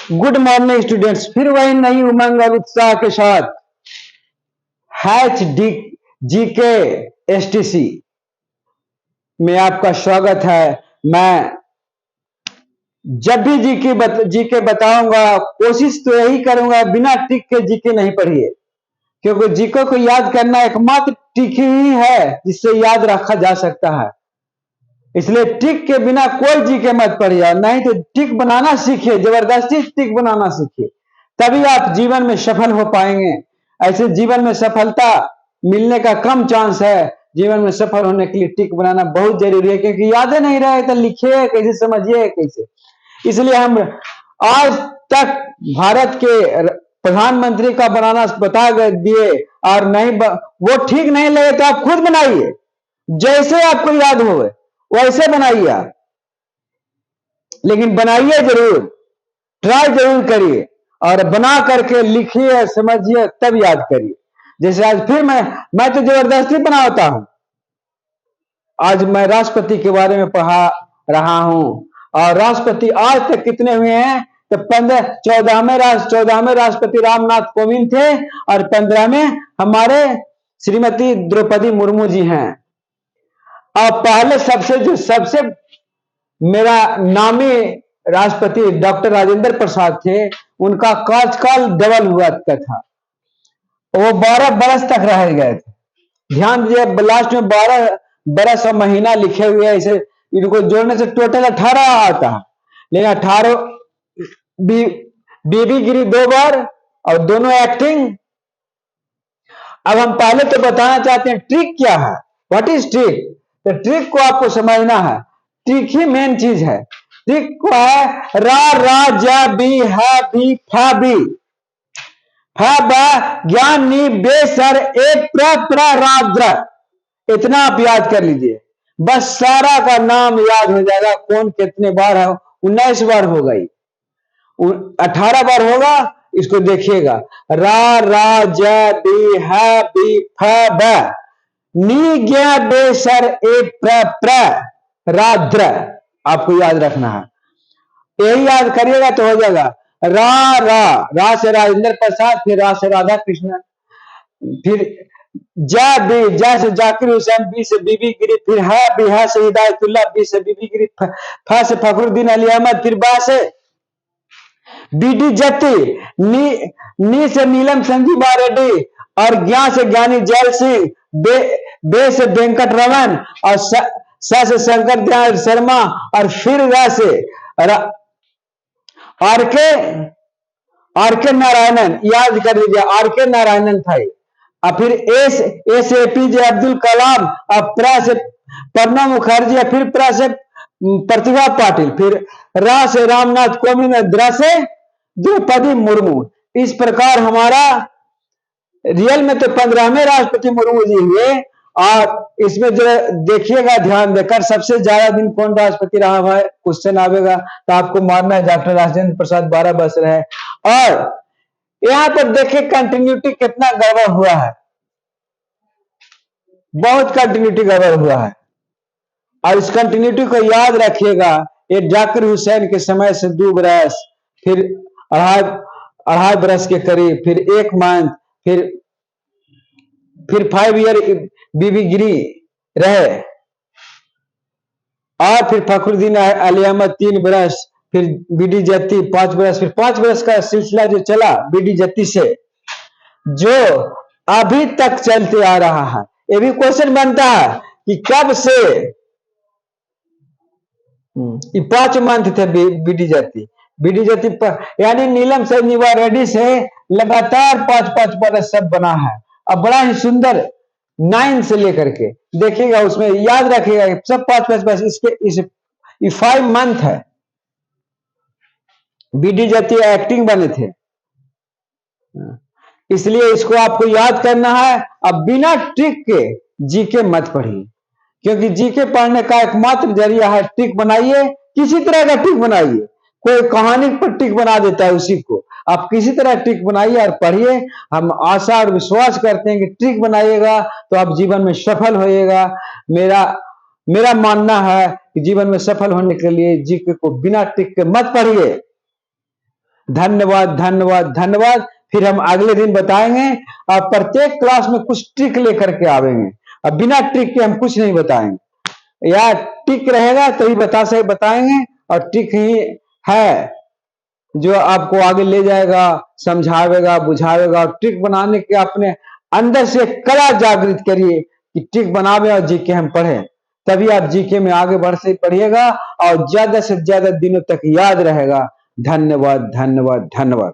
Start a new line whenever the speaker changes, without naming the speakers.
Good morning students, फिर वही नई उमंग और उत्साह के साथ हैच डी जीके एसटीसी में आपका स्वागत है। मैं जब भी जीके बताऊंगा, कोशिश तो यही करूंगा बिना टिक के जीके नहीं पढ़िए, क्योंकि जीके को याद करना एकमात्र टिक ही है जिससे याद रखा जा सकता है। इसलिए टिक के बिना कोई जीके मत पढ़िए, नहीं तो टिक बनाना सीखिए, जबरदस्ती टिक बनाना सीखिए, तभी आप जीवन में सफल हो पाएंगे। ऐसे जीवन में सफलता मिलने का कम चांस है। जीवन में सफल होने के लिए टिक बनाना बहुत जरूरी है, क्योंकि यादें नहीं रहे तो लिखिए कैसे, समझिए कैसे। इसलिए हम आज तक भारत के प्रधानमंत्री का बनाना बता दिए, और नहीं वो ठीक नहीं लगे तो आप खुद बनाइए, जैसे आपको याद हो वैसे बनाइए आप, लेकिन बनाइए जरूर, ट्राई जरूर करिए और बना करके लिखिए, समझिए, तब याद करिए। जैसे आज फिर मैं तो जबरदस्ती बनाता हूं। आज मैं राष्ट्रपति के बारे में पढ़ा रहा हूं, और राष्ट्रपति आज तक कितने हुए हैं तो 14वें राष्ट्रपति रामनाथ कोविंद थे, और 15वें हमारे श्रीमती द्रौपदी मुर्मू जी हैं। और पहले सबसे मेरा नामी राष्ट्रपति डॉक्टर राजेंद्र प्रसाद थे, उनका कार्यकाल डबल हुआ था, वो 12 बरस तक रह गए थे। ध्यान दीजिए, लास्ट में 12 बरस और महीना लिखे हुए हैं, इसे इनको जोड़ने से टोटल 18 आता है, लेकिन 18 बीबी गिरी 2 बार और दोनों एक्टिंग। अब हम पहले तो बताना चाहते हैं ट्रिक क्या है, व्हाट इज ट्रिक। तो ट्रिक को आपको समझना है, ट्रिक ही मेन चीज है। ट्रिक को है रा जा बी है बी फा बी ज्ञान नी बेसर ए राद्र, इतना आप याद कर लीजिए, बस सारा का नाम याद हो जाएगा। कौन कितने बार है, 19 बार हो गई, 18 बार होगा, इसको देखिएगा। रा जा बी है बी फा नी ज्ञा बेसर ए राद्र, आपको याद रखना है, यही याद करिएगा तो हो जाएगा। रा से राजेंद्र प्रसाद, फिर रा से राधा कृष्ण, फिर जा से जाकिर हुसैन, बी से बीबी गिरी, फिर है से हिदायतुल्लाह, बी से बीबी गिरी, फा से फखरुद्दीन अली अहमद, फिर बा से बीडी जत्ती, नी से नीलम संजीवा रेड्डी, और ज्ञा से ज्ञानी जैल सिंह, बे से वेंकट रमन, और स से शंकर दयाल शर्मा, और फिर रा से आर के नारायणन, याद कर लीजिए, आर के नारायणन था। और फिर ए से एपीजे अब्दुल कलाम, और प्रा से प्रणब मुखर्जी, और फिर प्रा से प्रतिभा पाटिल, फिर रा से रामनाथ कोविंद, द्रा से द्रौपदी मुर्मू। इस प्रकार हमारा रियल में तो 15वें राष्ट्रपति मुर्मू जी हुए, और इसमें जो देखिएगा ध्यान देकर, सबसे ज्यादा दिन कौन राष्ट्रपति रहा है, क्वेश्चन आवेगा तो आपको मानना है डॉक्टर राजेंद्र प्रसाद 12 वर्ष रहे। और यहां पर देखिए कंटिन्यूटी कितना गड़बड़ हुआ है, बहुत कंटिन्यूटी गड़बड़ हुआ है, और इस कंटिन्यूटी को याद रखिएगा। ये जाकिर हुसैन के समय से 2 बरस, फिर अढ़ाई बरस के करीब, फिर 1 मंथ, फिर 5 ईयर बीबी गिरी रहे, और फिर फखरुद्दीन अली अहमद 3 बरस, फिर बीडी जत्ती 5 बरस, फिर 5 बरस का सिलसिला जो चला बीडी जत्ती से, जो अभी तक चलते आ रहा है। ये भी क्वेश्चन बनता है कि कब से, 5 मंथ थे बीडी जत्ती यानी नीलम संजीवा रेड्डी से लगातार 5-5 बरस सब बना है। अब बड़ा ही सुंदर 9 से लेकर के देखिएगा, उसमें याद रखिएगा सब 5-5 बरस, इसके 5 मंथ है। बीडी जत्ती एक्टिंग बने थे, इसलिए इसको आपको याद करना है। अब बिना ट्रिक के जीके मत पढ़िए, क्योंकि जीके पढ़ने का एकमात्र जरिया है ट्रिक बनाइए, किसी तरह का ट्रिक बनाइए। कोई कहानी पर ट्रिक बना देता है, उसी को आप किसी तरह ट्रिक बनाइए और पढ़िए। हम आशा और विश्वास करते हैं कि ट्रिक बनाइएगा तो आप जीवन में सफल होइएगा। मेरा मानना है कि जीवन में सफल होने के लिए जीके को बिना ट्रिक के मत पढ़िए। धन्यवाद धन्यवाद धन्यवाद। फिर हम अगले दिन बताएंगे और प्रत्येक क्लास में कुछ ट्रिक लेकर के आवेंगे। अब बिना ट्रिक के हम कुछ नहीं बताएंगे, या ट्रिक रहेगा तभी बताएंगे, और ट्रिक ही है जो आपको आगे ले जाएगा, समझावेगा, बुझावेगा। और ट्रिक बनाने के अपने अंदर से कला जागृत करिए कि ट्रिक बनावे और जीके हम पढ़े, तभी आप जीके में आगे बढ़ से पढ़िएगा और ज्यादा से ज्यादा दिनों तक याद रहेगा। धन्यवाद धन्यवाद धन्यवाद।